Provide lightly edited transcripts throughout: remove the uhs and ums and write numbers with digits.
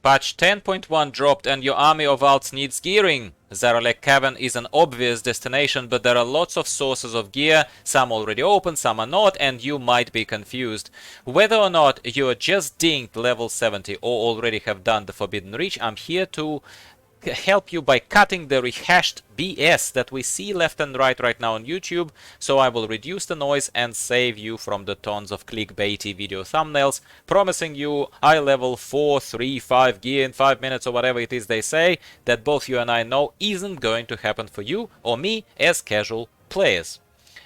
Patch 10.1 dropped and your army of alts needs gearing. Zaralek Cavern is an obvious destination, but there are lots of sources of gear, some already open, some are not, and you might be confused. Whether or not you're just dinged level 70 or already have done the Forbidden Reach, I'm here to help you by cutting the rehashed BS that we see left and right now on YouTube, so I will reduce the noise and save you from the tons of clickbaity video thumbnails promising you high level 4, 3, 5 gear in 5 minutes or whatever it is they say, that both you and I know isn't going to happen for you or me as casual players.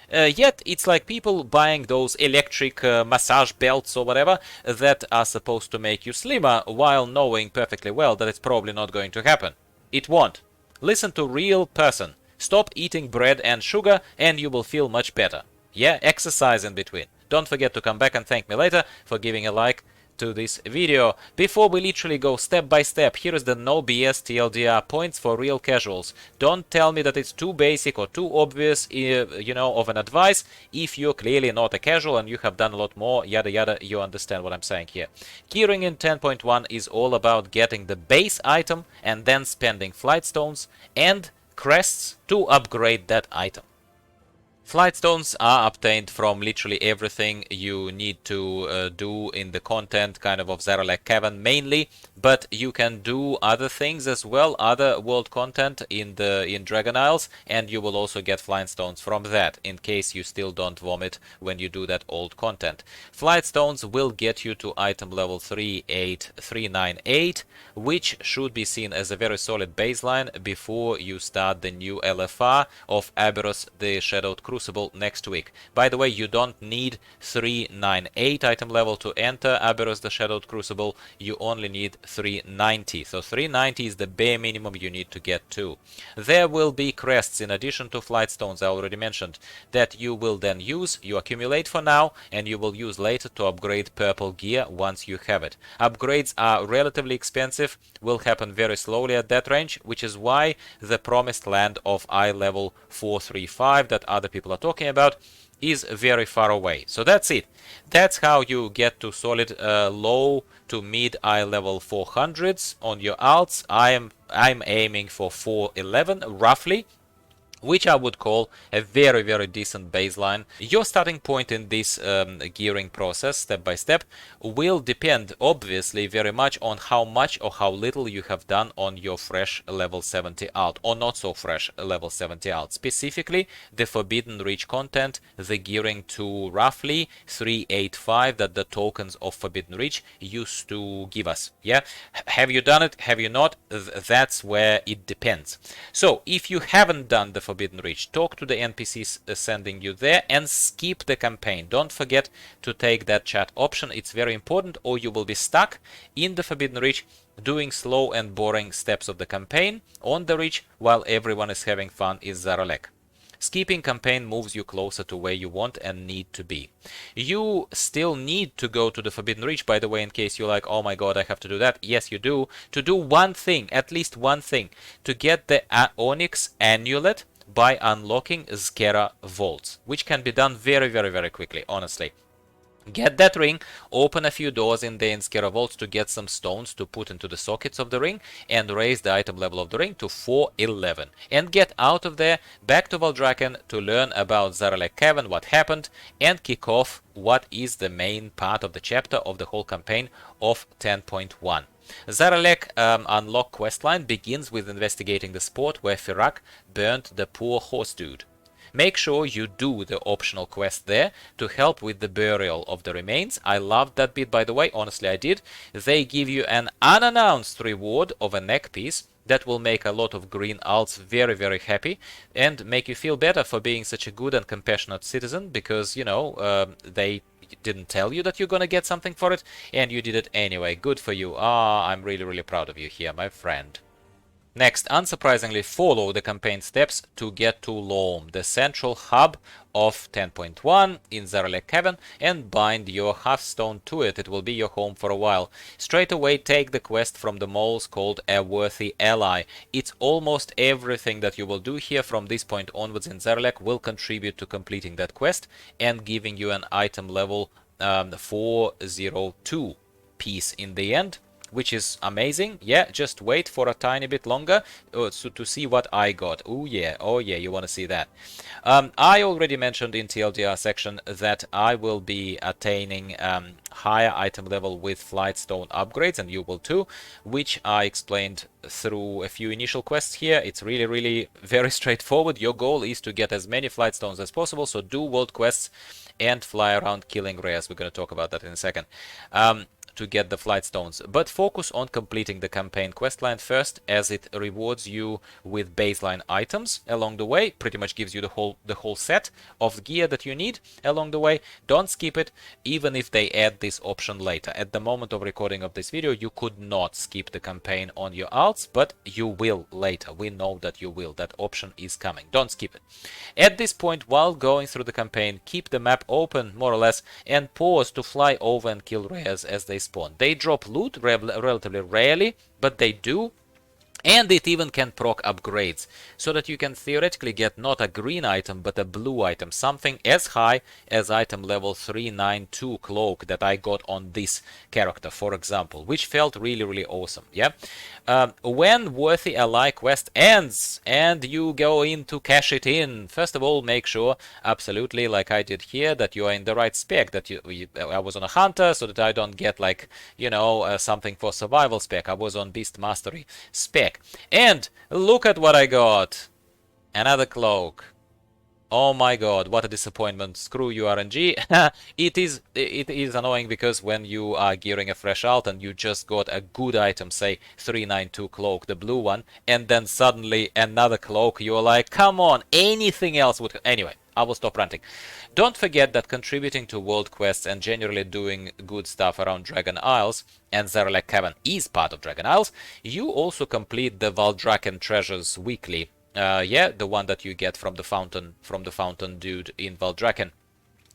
Yet it's like people buying those electric massage belts or whatever that are supposed to make you slimmer while knowing perfectly well that it's probably not going to happen. It won't. Listen to real person. Stop eating bread and sugar and you will feel much better. Yeah, exercise in between. Don't forget to come back and thank me later for giving a like to this video. Before we literally go step by step, here is the no BS TLDR points for real casuals. Don't tell me that it's too basic or too obvious, of an advice. If you're clearly not a casual and you have done a lot more, yada yada, you understand what I'm saying here. Gearing in 10.1 is all about getting the base item and then spending Flightstones and Crests to upgrade that item. Flightstones are obtained from literally everything you need to do in the content kind of Zaralek Cavern mainly, but you can do other things as well, other world content in Dragon Isles, and you will also get Flightstones from that in case you still don't vomit when you do that old content. Flightstones will get you to item level 38398, which should be seen as a very solid baseline before you start the new LFR of Abyros the Shadowed Crucible next week. By the way, you don't need 398 item level to enter Abyros the Shadowed Crucible, you only need 390. So 390 is the bare minimum you need to get to. There will be crests in addition to Flightstones I already mentioned that you will then use, you accumulate for now, and you will use later to upgrade purple gear once you have it. Upgrades are relatively expensive, will happen very slowly at that range, which is why the promised land of ilevel 435 that other people are talking about is very far away. So that's it. That's how you get to solid low to mid ilevel 400s on your alts. I'm aiming for 411 roughly, which I would call a very, very decent baseline. Your starting point in this gearing process, step by step, will depend obviously very much on how much or how little you have done on your fresh level 70 alt, or not so fresh level 70 alt. Specifically, the Forbidden Reach content, the gearing to roughly 385 that the tokens of Forbidden Reach used to give us. Yeah, have you done it? Have you not? That's where it depends. So, if you haven't done the Forbidden Reach, talk to the NPCs sending you there and skip the campaign. Don't forget to take that chat option, it's very important, or you will be stuck in the Forbidden Reach doing slow and boring steps of the campaign on the Reach while everyone is having fun in Zaralek. Skipping campaign moves you closer to where you want and need to be. You still need to go to the Forbidden Reach, by the way, in case you're like, oh my god, I have to do that. Yes, you do. To do one thing, at least one thing, to get the Onyx Amulet by unlocking Skera Vaults, which can be done very, very, very quickly, honestly. Get that ring, open a few doors in the Skera Vaults to get some stones to put into the sockets of the ring, and raise the item level of the ring to 411. And get out of there, back to Valdraken to learn about Zaralek Cavern, what happened, and kick off what is the main part of the chapter of the whole campaign of 10.1. Zaralek unlock questline begins with investigating the spot where Fyrakk burnt the poor horse dude. Make sure you do the optional quest there to help with the burial of the remains. I loved that bit, by the way, honestly I did. They give you an unannounced reward of a neck piece that will make a lot of green alts very, very happy and make you feel better for being such a good and compassionate citizen, because, they didn't tell you that you're gonna get something for it and you did it anyway. Good for you. I'm really, really proud of you here, my friend. Next, unsurprisingly, follow the campaign steps to get to Loam, the central hub of 10.1 in Zaralek Cavern, and bind your Hearthstone to it. It will be your home for a while. Straight away take the quest from the moles called A Worthy Ally. It's almost everything that you will do here from this point onwards in Zaralek will contribute to completing that quest and giving you an item level 402 piece in the end, which is amazing. Yeah, just wait for a tiny bit longer to see what I got. Oh yeah, you want to see that. I already mentioned in TLDR section that I will be attaining higher item level with Flightstone upgrades, and you will too, which I explained through a few initial quests here. It's really very straightforward. Your goal is to get as many Flightstones as possible, so do world quests and fly around killing rares. We're going to talk about that in a second. To get the Flightstones, but focus on completing the campaign questline first, as it rewards you with baseline items along the way. Pretty much gives you the whole set of gear that you need along the way. Don't skip it, even if they add this option later. At the moment of recording of this video, you could not skip the campaign on your alts, but you will later. We know that you will. That option is coming. Don't skip it. At this point, while going through the campaign, keep the map open, more or less, and pause to fly over and kill rares as they spawn. They drop loot relatively rarely, but they do. And it even can proc upgrades, so that you can theoretically get not a green item, but a blue item, something as high as item level 392 cloak that I got on this character, for example, which felt really awesome. Yeah. When worthy ally quest ends and you go in to cash it in, first of all, make sure, absolutely, like I did here, that you are in the right spec. That I was on a hunter, so that I don't get, like, you know, something for survival spec. I was on beast mastery spec. And look at what I got. Another cloak. Oh my god, what a disappointment. Screw you, RNG. It is annoying, because when you are gearing a fresh alt and you just got a good item, say 392 cloak, the blue one, and then suddenly another cloak, you're like, come on, anything else would... Anyway, I will stop ranting. Don't forget that contributing to world quests and generally doing good stuff around Dragon Isles, and Zaralek Cavern is part of Dragon Isles, you also complete the Valdrakken treasures weekly. Yeah, the one that you get from the fountain dude in Valdrakken.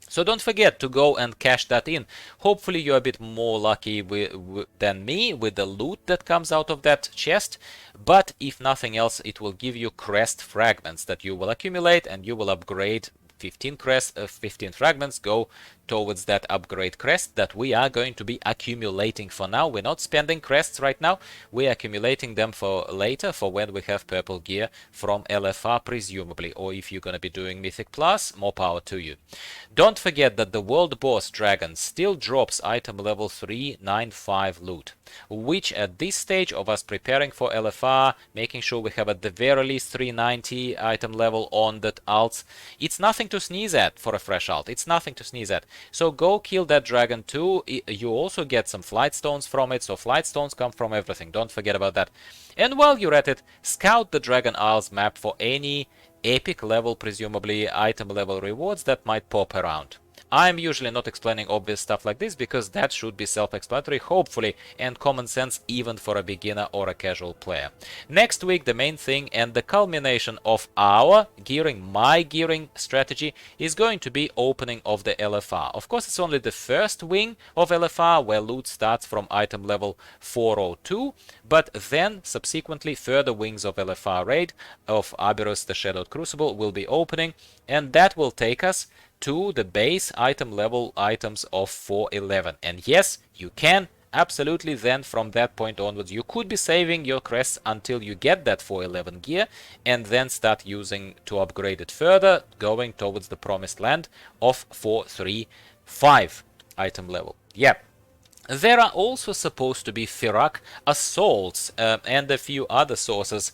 So don't forget to go and cash that in. Hopefully you're a bit more lucky than me with the loot that comes out of that chest. But if nothing else, it will give you crest fragments that you will accumulate, and you will upgrade 15 crests, 15 fragments go towards that upgrade crest that we are going to be accumulating for now. We're not spending crests right now. We're accumulating them for later, for when we have purple gear from LFR, presumably. Or if you're going to be doing Mythic Plus, more power to you. Don't forget that the world boss dragon still drops item level 395 loot, which at this stage of us preparing for LFR, making sure we have at the very least 390 item level on that alts, it's nothing to sneeze at for a fresh alt. It's nothing to sneeze at. So go kill that dragon too. You also get some Flightstones from it, so Flightstones come from everything. Don't forget about that. And while you're at it, scout the Dragon Isles map for any epic level, presumably item level rewards that might pop around. I'm usually not explaining obvious stuff like this, because that should be self-explanatory, hopefully, and common sense even for a beginner or a casual player. Next week, the main thing and the culmination of our gearing, my gearing strategy, is going to be opening of the LFR. Of course, it's only the first wing of LFR, where loot starts from item level 402, but then, subsequently, further wings of LFR raid of Aberus the Shadowed Crucible will be opening, and that will take us to the base item level items of 411. And yes, you can absolutely then from that point onwards, you could be saving your crests until you get that 411 gear, and then start using to upgrade it further, going towards the promised land of 435 item level. Yeah. There are also supposed to be Fyrakk Assaults, and a few other sources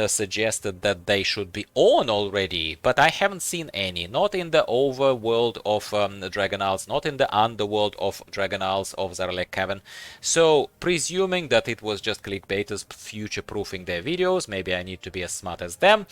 suggested that they should be on already, but I haven't seen any. Not in the overworld of Dragon Isles, not in the underworld of Dragon Isles of Zaralek Cavern. So, presuming that it was just clickbaiters future-proofing their videos, maybe I need to be as smart as them,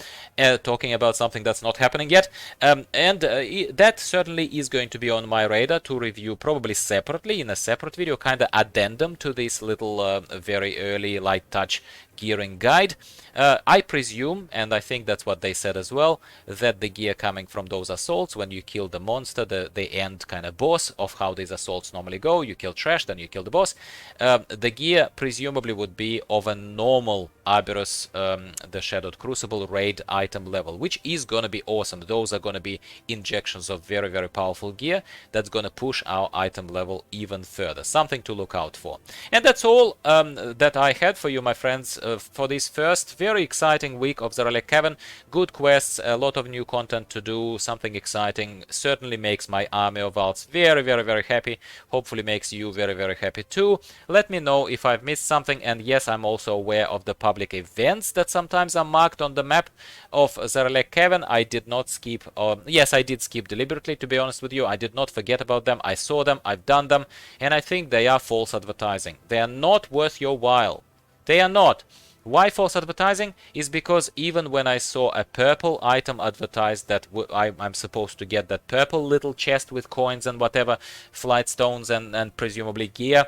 talking about something that's not happening yet. That certainly is going to be on my radar to review, probably separately, in a separate video, kind of addendum to this little very early light touch gearing guide. I presume, and I think that's what they said as well, that the gear coming from those assaults, when you kill the monster, the end kind of boss of how these assaults normally go, you kill trash, then you kill the boss, the gear presumably would be of a normal Aberus, the Shadowed Crucible raid item level, which is gonna be awesome. Those are gonna be injections of very, very powerful gear that's gonna push our item level even further. Something to look out for. And that's all that I had for you, my friends, for this first very exciting week of Zaralek Cavern. Good quests, a lot of new content to do, something exciting. Certainly makes my army of alts very, very, very happy. Hopefully makes you very, very happy too. Let me know if I've missed something, and yes, I'm also aware of the public events that sometimes are marked on the map of Zaralek Cavern. I did not skip, yes, I did skip deliberately, to be honest with you. I did not forget about them. I saw them, I've done them, and I think they are false advertising. They are not worth your while. They are not. Why false advertising? Is because even when I saw a purple item advertised that I'm supposed to get that purple little chest with coins and whatever, flightstones and presumably gear,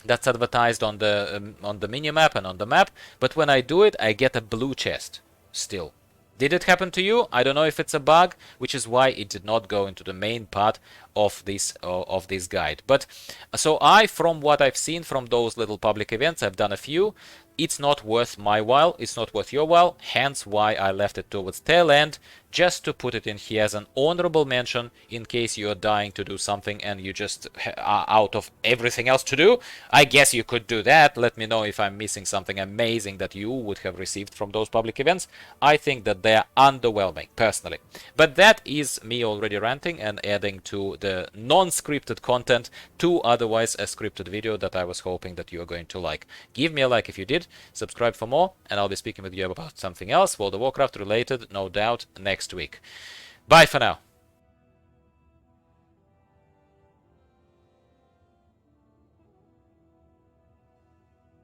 that's advertised on the minimap and on the map, but when I do it, I get a blue chest still. Did it happen to you? I don't know if it's a bug, which is why it did not go into the main part of this guide. But so from what I've seen from those little public events, I've done a few. It's not worth my while, it's not worth your while, hence why I left it towards tail end, just to put it in here as an honorable mention in case you're dying to do something and you just are out of everything else to do. I guess you could do that. Let me know if I'm missing something amazing that you would have received from those public events. I think that they're underwhelming, personally. But that is me already ranting and adding to the non-scripted content to otherwise a scripted video that I was hoping that you are going to like. Give me a like if you did, subscribe for more, and I'll be speaking with you about something else, World of Warcraft related, no doubt, next week. Bye for now.